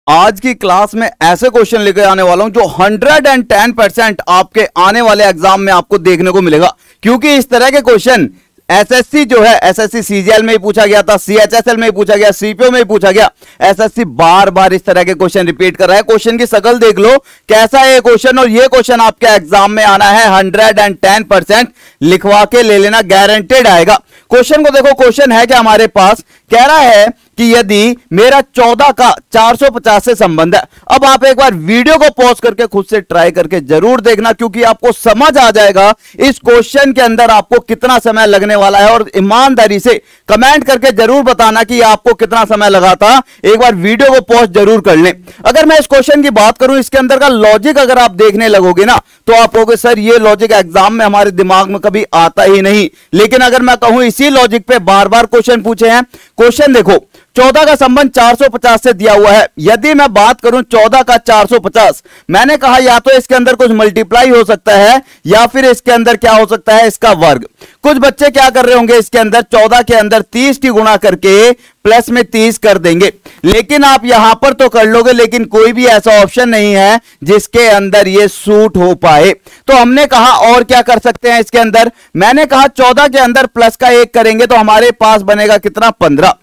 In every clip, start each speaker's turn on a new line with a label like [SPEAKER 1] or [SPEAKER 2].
[SPEAKER 1] आज की क्लास में ऐसे क्वेश्चन लेकर आने वाला हूं जो 110% आपके आने वाले एग्जाम में आपको देखने को मिलेगा, क्योंकि इस तरह के क्वेश्चन एसएससी जो है एसएससी सीजीएल में ही पूछा गया था, सीएचएसएल में ही पूछा गया, सीपीओ में ही पूछा गया। एसएससी बार बार इस तरह के क्वेश्चन रिपीट कर रहा है। क्वेश्चन की शकल देख लो कैसा है ये क्वेश्चन, और ये क्वेश्चन आपके एग्जाम में आना है 110% लिखवा के ले लेना, गारंटेड आएगा। क्वेश्चन को देखो, क्वेश्चन है कि हमारे पास कह रहा है कि यदि मेरा 14 का 450 से संबंध है। अब आप एक बार वीडियो को पॉज करके खुद से ट्राई करके जरूर देखना, क्योंकि आपको समझ आ जाएगा इस क्वेश्चन के अंदर आपको कितना समय लगने वाला है, और ईमानदारी से कमेंट करके जरूर बताना कि आपको कितना समय लगा था। एक बार वीडियो को पॉज जरूर कर लें। अगर मैं इस क्वेश्चन की बात करूं, इसके अंदर का लॉजिक अगर आप देखने लगोगे ना, तो आप कहोगे सर ये लॉजिक एग्जाम में हमारे दिमाग में कभी आता ही नहीं। लेकिन अगर मैं कहूं इसी लॉजिक पे बार बार क्वेश्चन पूछे हैं। क्वेश्चन देखो, 14 का संबंध 450 से दिया हुआ है। यदि मैं बात करूं 14 का 450, मैंने कहा या तो इसके अंदर कुछ मल्टीप्लाई हो सकता है या फिर इसके अंदर क्या हो सकता है, इसका वर्ग। कुछ बच्चे क्या कर रहे होंगे, इसके अंदर 14 के अंदर 30 की गुणा करके प्लस में 30 कर देंगे। लेकिन आप यहां पर तो कर लोगे, लेकिन कोई भी ऐसा ऑप्शन नहीं है जिसके अंदर ये सूट हो पाए। तो हमने कहा और क्या कर सकते हैं इसके अंदर, मैंने कहा 14 के अंदर प्लस का 1 करेंगे तो हमारे पास बनेगा कितना, 15।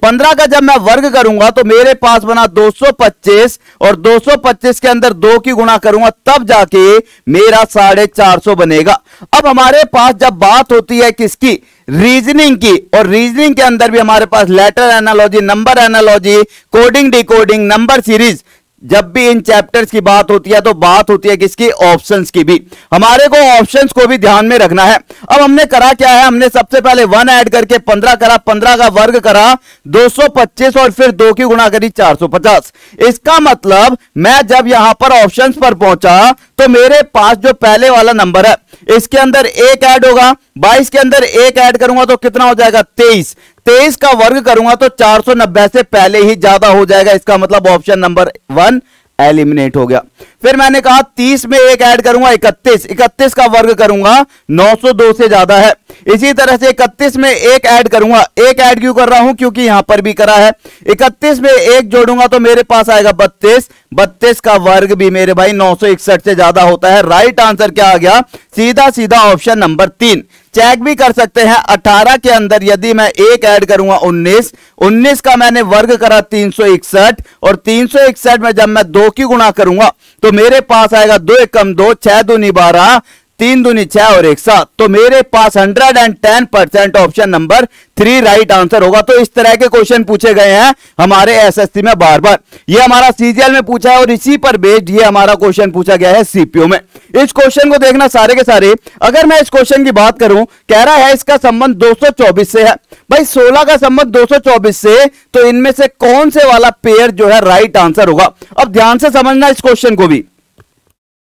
[SPEAKER 1] 15 का जब मैं वर्ग करूंगा तो मेरे पास बना 225, और 225 के अंदर 2 की गुणा करूंगा तब जाके मेरा 450 बनेगा। अब हमारे पास जब बात होती है किसकी, रीजनिंग की, और रीजनिंग के अंदर भी हमारे पास letter analogy, number analogy, coding decoding, number series, जब भी इन चैप्टर्स की बात होती है तो बात होती है किसकी, ऑप्शंस की भी। हमारे को ऑप्शंस को भी ध्यान में रखना है। अब हमने करा क्या है, हमने सबसे पहले 1 ऐड करके 15 करा, 15 का वर्ग करा 225, और फिर 2 की गुणा करी 450। इसका मतलब मैं जब यहां पर ऑप्शंस पर पहुंचा तो मेरे पास जो पहले वाला नंबर है इसके अंदर 1 ऐड होगा, 22 के अंदर 1 ऐड करूंगा तो कितना हो जाएगा, 23। 23 का वर्ग करूंगा तो 490 से पहले ही ज्यादा हो जाएगा। इसका मतलब ऑप्शन नंबर 1 एलिमिनेट हो गया। फिर मैंने कहा 30 में 1 ऐड करूंगा 31, 31 का वर्ग करूंगा 902 से ज्यादा है। इसी तरह से 31 में 1 ऐड करूंगा, 1 ऐड क्यों कर रहा हूं, क्योंकि यहां पर भी करा है। 31 में 1 जोड़ूंगा तो मेरे पास आएगा 32, 32 का वर्ग भी मेरे भाई 961 से ज्यादा होता है। राइट आंसर क्या आ गया, सीधा सीधा ऑप्शन नंबर 3। चेक भी कर सकते हैं, 18 के अंदर यदि मैं 1 ऐड करूंगा 19, 19 का मैंने वर्ग करा 361, और 361 में जब मैं 2 की गुणा करूंगा तो मेरे पास आएगा 2 एकम 2, 6 दूनी 12, 3 दूनी 6 और 1 7। तो मेरे पास 110% ऑप्शन नंबर 3 राइट आंसर होगा। तो इस तरह के क्वेश्चन पूछे गए हैं हमारे एसएससी में बार बार। ये हमारा सीजीएल में पूछा है और इसी पर बेस्ड ये हमारा क्वेश्चन पूछा गया है सीपीओ में। इस क्वेश्चन को देखना सारे के सारे। अगर मैं इस क्वेश्चन की बात करूं, कह रहा है इसका संबंध 224 से है। भाई 16 का संबंध 224 से, तो इनमें से कौन से वाला पेयर जो है राइट आंसर होगा। अब ध्यान से समझना इस क्वेश्चन को भी।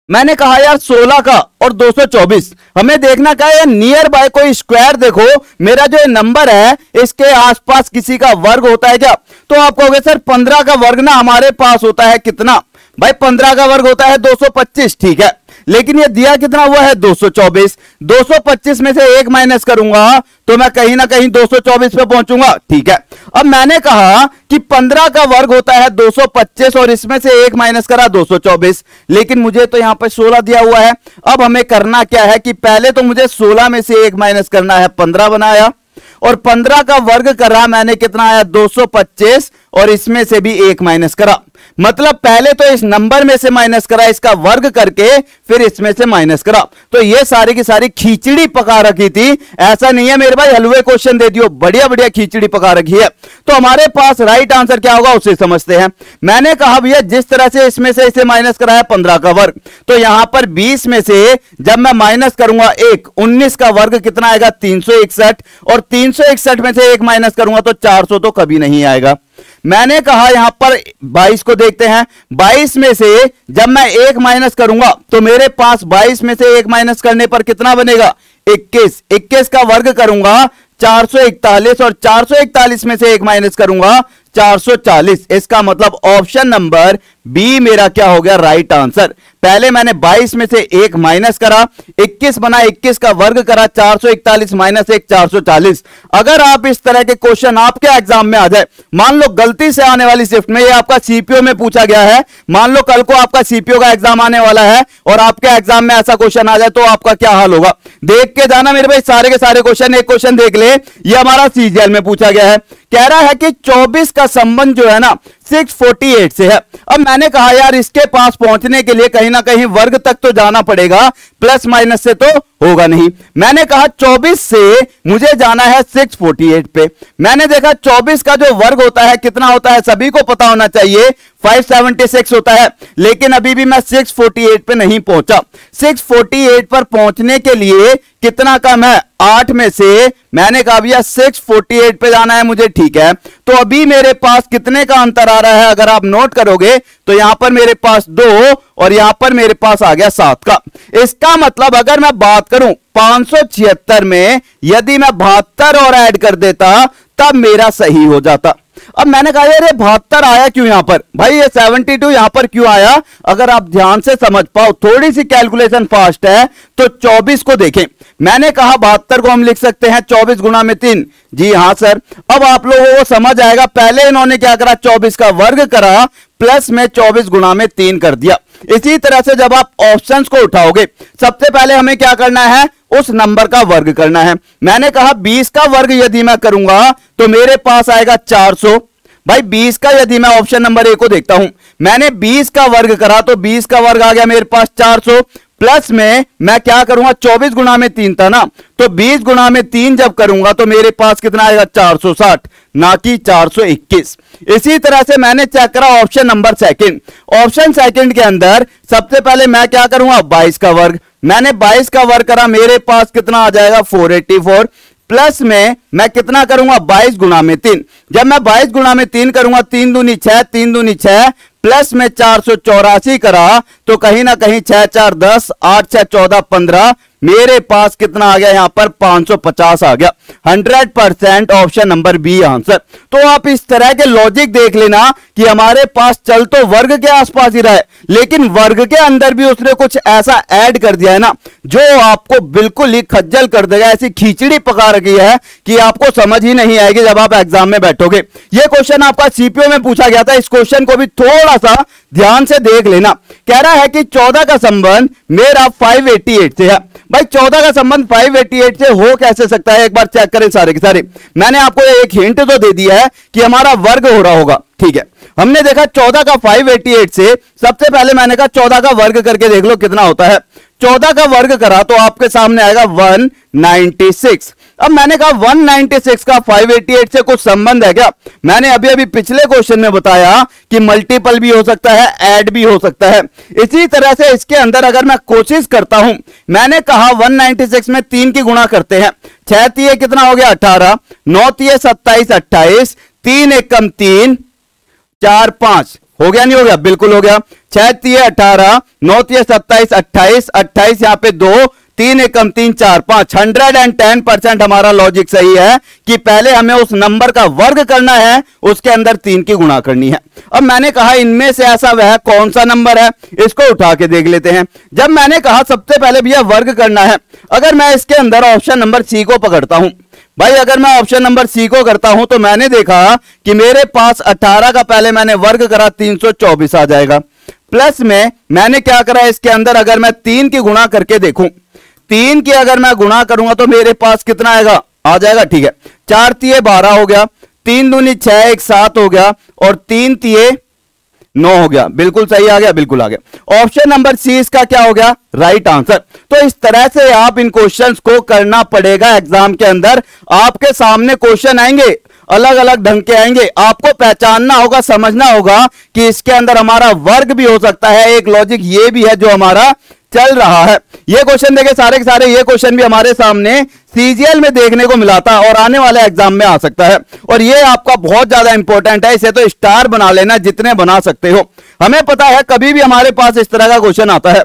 [SPEAKER 1] मैंने कहा यार 16 का और 224, हमें देखना क्या है, नियर बाय कोई स्क्वायर देखो। मेरा जो नंबर है इसके आसपास किसी का वर्ग होता है क्या, तो आप कहोगे सर 15 का वर्ग ना हमारे पास होता है कितना, भाई 15 का वर्ग होता है 225, ठीक है। लेकिन ये दिया कितना हुआ है, 224। 225 में से 1 माइनस करूंगा तो मैं कहीं ना कहीं 224 पे पहुंचूंगा, ठीक है। अब मैंने कहा कि 15 का वर्ग होता है 225, और इसमें से 1 माइनस करा 224, लेकिन मुझे तो यहां पर 16 दिया हुआ है। अब हमें करना क्या है कि पहले तो मुझे 16 में से 1 माइनस करना है, 15 बनाया, और 15 का वर्ग करा मैंने, कितना आया 225, और इसमें से भी 1 माइनस करा। मतलब पहले तो इस नंबर में से माइनस करा, इसका वर्ग करके फिर इसमें से माइनस करा। तो ये सारी की सारी खिचड़ी पका रखी थी। ऐसा नहीं है मेरे भाई हलवे क्वेश्चन दे दियो, बढ़िया बढ़िया खिचड़ी पका रखी है। तो हमारे पास राइट आंसर क्या होगा उसे समझते हैं। मैंने कहा भैया जिस तरह से इसमें से इसे माइनस करा है 15 का वर्ग, तो यहां पर 20 में से जब मैं माइनस करूंगा 1, 19 का वर्ग कितना आएगा 361, और 361 में से 1 माइनस करूंगा तो 400 तो कभी नहीं आएगा। मैंने कहा यहां पर 22 को देखते हैं, 22 में से जब मैं 1 माइनस करूंगा तो मेरे पास 22 में से 1 माइनस करने पर कितना बनेगा, 21। 21 का वर्ग करूंगा 441, और 441 में से 1 माइनस करूंगा 440। इसका मतलब ऑप्शन नंबर बी मेरा क्या हो गया, राइट आंसर। पहले मैंने 22 में से 1 माइनस करा, 21 बना, 21 का वर्ग करा, 441 माइनस 1 440। अगर आप इस तरह के क्वेश्चन आपके एग्जाम में आ जाए, मान लो गलती से आने वाली शिफ्ट में ये आपका सीपीओ में पूछा गया है, मान लो कल को आपका सीपीओ का एग्जाम आने वाला है और आपके एग्जाम में ऐसा क्वेश्चन आ जाए तो आपका क्या हाल होगा? देख के जाना मेरे भाई, सारे के सारे क्वेश्चन। एक क्वेश्चन देख ले, ये हमारा सीजीएल में पूछा गया है, कह रहा है कि 24 का संबंध जो है ना 648 से है। अब मैंने कहा यार इसके पास पहुंचने के लिए कहीं ना कहीं वर्ग तक तो जाना पड़ेगा, प्लस माइनस से तो होगा नहीं। मैंने कहा 24 से मुझे जाना है 648 पे। मैंने देखा 24 का जो वर्ग होता है कितना होता है, सभी को पता होना चाहिए, 576 होता है। लेकिन अभी भी मैं 648 पे नहीं पहुंचा। 648 पर पहुंचने के लिए कितना कम है? 8 में से मैंने कहा भैया 648 पे जाना है मुझे, ठीक है। तो अभी मेरे पास कितने का अंतर आ रहा है अगर आप नोट करोगे तो यहां पर मेरे पास 2 और यहां पर मेरे पास आ गया 7 का। इसका मतलब अगर मैं बात करूं 576 में यदि मैं 72 और ऐड कर देता तब मेरा सही हो जाता। अब मैंने कहा यार ये 72 आया क्यों यहां पर? भाई ये 72 यहां पर क्यों आया? अगर आप ध्यान से समझ पाओ, थोड़ी सी कैलकुलेशन फास्ट है तो 24 को देखें। मैंने कहा 72 को हम लिख सकते हैं 24 गुना में 3। जी हां सर। अब आप लोगों को समझ आएगा, पहले इन्होंने क्या करा, 24 का वर्ग करा, प्लस में 24 गुना में 3 कर दिया। इसी तरह से जब आप ऑप्शंस को उठाओगे, सबसे पहले हमें क्या करना है, उस नंबर का वर्ग करना है। मैंने कहा 20 का वर्ग यदि मैं करूंगा तो मेरे पास आएगा 400। भाई 20 का यदि मैं ऑप्शन नंबर ए को देखता हूं, मैंने 20 का वर्ग करा तो 20 का वर्ग आ गया मेरे पास 400, प्लस में मैं क्या करूंगा, 24 गुना में 3 था ना, तो 20 गुना में 3 जब करूंगा तो मेरे पास कितना आएगा, 460, ना कि 421। इसी तरह से मैंने चेक करा option number second. Option second के अंदर सबसे पहले मैं क्या करूंगा, 22 का वर्ग। मैंने 22 का वर्ग करा, मेरे पास कितना आ जाएगा, 484, प्लस में मैं कितना करूंगा, 22 गुना में 3। जब मैं 22 गुना में 3 करूंगा, 3 दूनी 6, 3 दूनी 6, प्लस में 484 करा तो कहीं ना कहीं 6 4 10, 8 6 14 15, मेरे पास कितना आ गया, यहां पर 550 आ गया। 100% ऑप्शन नंबर बी आंसर। तो आप इस तरह के लॉजिक देख लेना कि हमारे पास चल तो वर्ग के आसपास ही रहा है, लेकिन वर्ग के अंदर भी उसने कुछ ऐसा ऐड कर दिया है ना जो आपको बिल्कुल ही खज्जल कर देगा। ऐसी खिचड़ी पका रखी है कि आपको समझ ही नहीं आएगी जब आप एग्जाम में बैठोगे। यह क्वेश्चन आपका सीपीओ में पूछा गया था, इस क्वेश्चन को भी थोड़ा सा ध्यान से देख लेना। कह रहा है कि 14 का संबंध मेरा 588 से है। भाई 14 का संबंध 588 से हो कैसे सकता है, एक बार चेक करें सारे के सारे। मैंने आपको एक हिंट तो दे दिया है कि हमारा वर्ग हो रहा होगा, ठीक है। हमने देखा 14 का 588 से, सबसे पहले मैंने कहा 14 का वर्ग करके देख लो कितना होता है। 14 का वर्ग करा तो आपके सामने आएगा 196। अब मैंने कहा 196 का 588 से कुछ संबंध है क्या? मैंने अभी अभी पिछले क्वेश्चन में बताया कि मल्टीपल भी हो सकता है, ऐड भी हो सकता है। इसी तरह से इसके अंदर अगर मैं कोशिश करता हूं, मैंने कहा 196 में 3 की गुणा करते हैं, 6 तिये कितना हो गया, 18, 9 तिये 27, 28, 3 एकम 3, 4 5, हो गया नहीं हो गया, बिल्कुल हो गया। 6 तिये 18, 9 तिये 27, 28, 28 यहां पे 2, 3 एकम 3, 4 5। 110% हमारा लॉजिक सही है कि पहले हमें उस नंबर का वर्ग करना है, उसके अंदर 3 की गुणा करनी है। अब मैंने कहा इनमें से ऐसा वह कौन सा नंबर है, इसको उठा के देख लेते हैं। जब मैंने कहा सबसे पहले भैया वर्ग करना है, अगर मैं इसके अंदर ऑप्शन नंबर सी को पकड़ता हूं, भाई अगर मैं ऑप्शन नंबर सी को करता हूं तो मैंने देखा कि मेरे पास 18 का पहले मैंने वर्ग करा 324 आ जाएगा, प्लस में मैंने क्या करा इसके अंदर अगर मैं 3 की गुणा करके देखूं, 3 की अगर मैं गुणा करूंगा तो मेरे पास कितना आएगा, आ जाएगा, ठीक है। 4 तिये 12 हो गया, 3 दूनी 6, 1 7 हो गया, और 3 तिये 9 हो गया, बिल्कुल सही आ गया, बिल्कुल आ गया। ऑप्शन नंबर सी इसका क्या हो गया, राइट आंसर। तो इस तरह से आप इन क्वेश्चंस को करना पड़ेगा एग्जाम के अंदर। आपके सामने क्वेश्चन आएंगे, अलग अलग ढंग के आएंगे, आपको पहचानना होगा, समझना होगा कि इसके अंदर हमारा वर्ग भी हो सकता है। एक लॉजिक ये भी है जो हमारा चल रहा है। ये क्वेश्चन देखे सारे के सारे, ये क्वेश्चन भी हमारे सामने सीजीएल में देखने को मिला था और आने वाले एग्जाम में आ सकता है, और ये आपका बहुत ज्यादा इंपॉर्टेंट है। इसे तो स्टार बना लेना जितने बना सकते हो। हमें पता है कभी भी हमारे पास इस तरह का क्वेश्चन आता है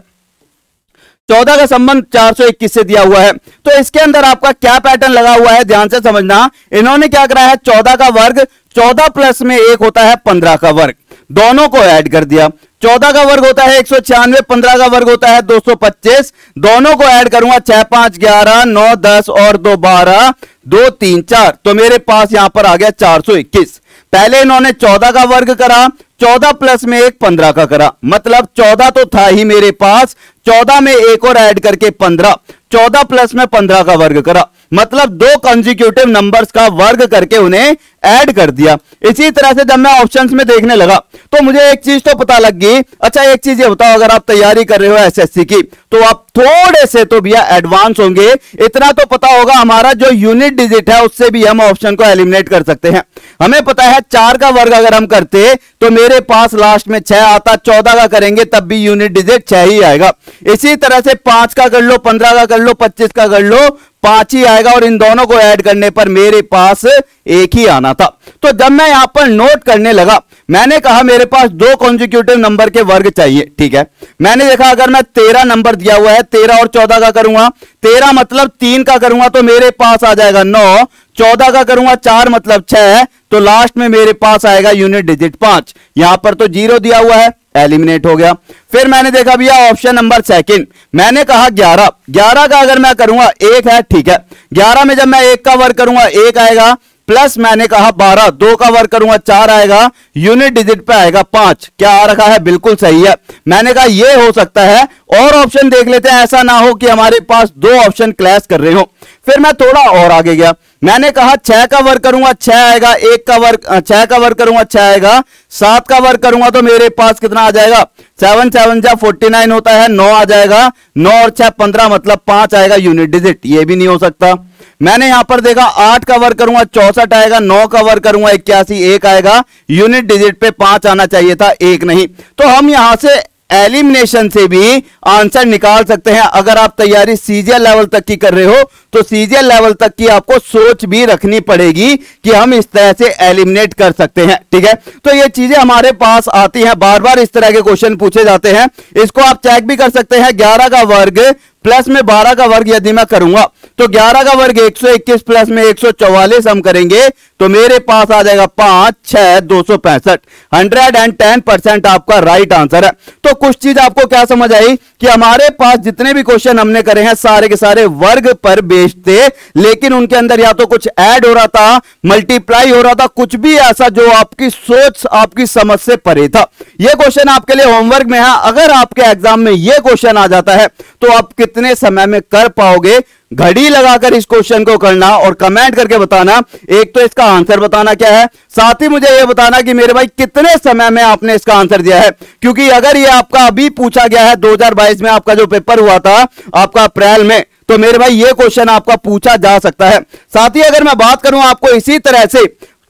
[SPEAKER 1] 14 का संबंध 421 से दिया हुआ है। तो इसके अंदर आपका क्या पैटर्न लगा हुआ है, ध्यान से समझना। इन्होंने क्या करा है, 14 का वर्ग, 14 प्लस में 1 होता है 15 का वर्ग, दोनों को ऐड कर दिया। 14 का वर्ग होता है 196, 15 का वर्ग होता है 225, दोनों को ऐड करूंगा 6 5 11 9 10 और 2 12 2 3 4, तो मेरे पास यहां पर आ गया 421। पहले इन्होंने 14 का वर्ग करा, 14 प्लस में 1 15 का करा, मतलब 14 तो था ही मेरे पास, 14 में 1 और ऐड करके 15, 14 प्लस में 15 का वर्ग करा, मतलब दो कंसेक्यूटिव नंबर्स का वर्ग करके उन्हें ऐड कर दिया। इसी तरह से जब मैं ऑप्शंस में देखने लगा तो मुझे एक चीज तो पता लग गई। अच्छा एक चीज ये बताओ, अगर आप तैयारी कर रहे हो एसएससी की तो आप थोड़े से तो भैया एडवांस होंगे, इतना तो पता होगा हमारा जो यूनिट डिजिट है उससे भी हम ऑप्शन को एलिमिनेट कर सकते हैं। हमें पता है 4 का वर्ग अगर हम करते तो मेरे पास लास्ट में 6 आता, 14 का करेंगे तब भी यूनिट डिजिट 6 ही आएगा। इसी तरह से 5 का कर लो, 15 का कर लो, 25 का कर लो, 5 ही आएगा, और इन दोनों को ऐड करने पर मेरे पास 1 ही आना था। तो जब मैं यहां पर नोट करने लगा, मैंने कहा मेरे पास दो कॉन्जिक्यूटिव नंबर के वर्ग चाहिए, ठीक है। मैंने देखा अगर मैं 13 नंबर दिया हुआ है, 13 और 14 का करूंगा, 13 मतलब 3 का करूंगा तो मेरे पास आ जाएगा 9, 14 का करूंगा 4 मतलब 6, तो लास्ट में मेरे पास आएगा यूनिट डिजिट 5। यहां पर तो 0 दिया हुआ है, एलिमिनेट हो गया। फिर मैंने देखा भैया ऑप्शन नंबर सेकंड, मैंने कहा 11, 11 का अगर मैं करूंगा 1 है, ठीक है। 11 में जब मैं 1 का वर्ग करूंगा 1 आएगा, प्लस मैंने कहा 12, 2 का वर्ग करूंगा 4 आएगा, यूनिट डिजिट पे आएगा 5। क्या आ रखा है, बिल्कुल सही है। मैंने कहा यह हो सकता है, और ऑप्शन देख लेते हैं, ऐसा ना हो कि हमारे पास दो ऑप्शन क्लैश कर रहे हो। फिर मैं थोड़ा और आगे गया, मैंने कहा 6 का वर्ग करूंगा 6 आएगा, 1 का वर्ग 6 का वर्ग करूंगा 6 आएगा, 7 का वर्ग करूंगा तो मेरे पास कितना आ जाएगा, 7 7 जा 49 होता है, 9 आ जाएगा, 9 और 6 15 मतलब 5 आएगा यूनिट डिजिट, ये भी नहीं हो सकता। मैंने यहां पर देखा 8 का वर्ग करूंगा 64 आएगा, 9 का वर्ग करूंगा 81, 1 आएगा, यूनिट डिजिट पे 5 आना चाहिए था, 1 नहीं। तो हम यहां से एलिमिनेशन से भी आंसर निकाल सकते हैं। अगर आप तैयारी सीजीएल लेवल तक की कर रहे हो तो सीजीएल लेवल तक की आपको सोच भी रखनी पड़ेगी कि हम इस तरह से एलिमिनेट कर सकते हैं, ठीक है। तो ये चीजें हमारे पास आती हैं, बार बार इस तरह के क्वेश्चन पूछे जाते हैं। इसको आप चेक भी कर सकते हैं। 11 का वर्ग प्लस में 12 का वर्ग यदि मैं करूंगा तो 11 का वर्ग 121 प्लस में 144 हम करेंगे तो मेरे पास आ जाएगा 5 6 265। 110% आपका राइट आंसर है। तो कुछ चीज आपको क्या समझ आई कि हमारे पास जितने भी क्वेश्चन हमने करे हैं सारे के सारे वर्ग पर बेस्ड थे, लेकिन उनके अंदर या तो कुछ ऐड हो रहा था, मल्टीप्लाई हो रहा था, कुछ भी ऐसा जो आपकी सोच आपकी समझ से परे था। यह क्वेश्चन आपके लिए होमवर्क में है। अगर आपके एग्जाम में यह क्वेश्चन आ जाता है तो आप कितने समय में कर पाओगे, घड़ी लगाकर इस क्वेश्चन को करना और कमेंट करके बताना। एक तो इसका आंसर बताना क्या है, साथ ही मुझे यह बताना कि मेरे भाई कितने समय में आपने इसका आंसर दिया है। क्योंकि अगर यह आपका अभी पूछा गया है 2022 में आपका जो पेपर हुआ था आपका अप्रैल में, तो मेरे भाई यह क्वेश्चन आपका पूछा जा सकता है। साथ ही अगर मैं बात करूं आपको इसी तरह से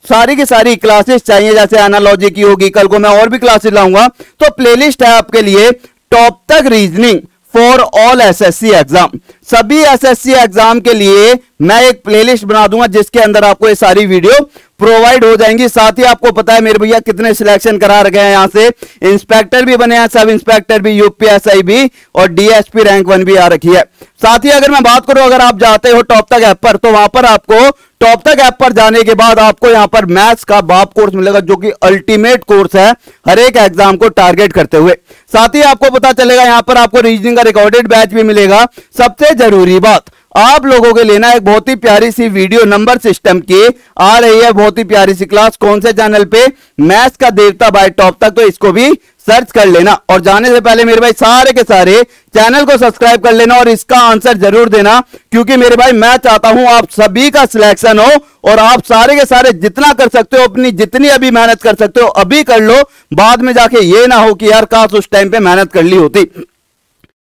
[SPEAKER 1] सारी की सारी क्लासेस चाहिए, जैसे एनालॉजी की होगी, कल को मैं और भी क्लासेस लाऊंगा, तो प्लेलिस्ट है आपके लिए टॉप तक reasoning for all SSC exam. सभी एसएससी एग्जाम के लिए मैं एक प्लेलिस्ट बना दूंगा जिसके अंदर आपको ये सारी वीडियो प्रोवाइड हो जाएंगी। साथ ही आपको पता है मेरे भैया कितने सिलेक्शन करा रखे हैं, यहां से इंस्पेक्टर भी बने हैं, सब इंस्पेक्टर भी, यूपीएसआई भी और डीएसपी रैंक 1 भी आ रखी है। साथ ही अगर मैं बात करूं, अगर आप जाते हो टॉप तक ऐप पर तो वहां पर आपको टॉप तक ऐप पर जाने के बाद आपको यहां पर मैथ्स का बाप कोर्स मिलेगा जो कि अल्टीमेट कोर्स है हर एक एग्जाम को टारगेट करते हुए। साथ ही आपको पता चलेगा यहां पर आपको रीजनिंग का रिकॉर्डेड बैच भी मिलेगा। सबसे जरूरी बात, आप लोगों के लेना एक बहुत ही प्यारी सी वीडियो नंबर सिस्टम की आ रही है, बहुत ही प्यारी सी क्लास। कौन से चैनल पे, मैथ्स का देवता बाय टॉप तक, तो इसको भी सर्च कर लेना। और जाने से पहले मेरे भाई सारे के सारे चैनल को सब्सक्राइब कर लेना और इसका आंसर जरूर देना, क्योंकि मेरे भाई मैं चाहता हूं आप सभी का सिलेक्शन हो और आप सारे के सारे जितना कर सकते हो, अपनी जितनी अभी मेहनत कर सकते हो अभी कर लो, बाद में जाके ये ना हो कि यार काश उस टाइम पे मेहनत कर ली होती।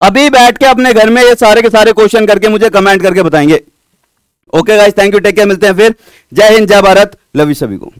[SPEAKER 1] अभी बैठ के अपने घर में ये सारे के सारे क्वेश्चन करके मुझे कमेंट करके बताएंगे। Okay guys, thank you, take care, मिलते हैं फिर। जय हिंद, जय भारत, लव यू सभी को।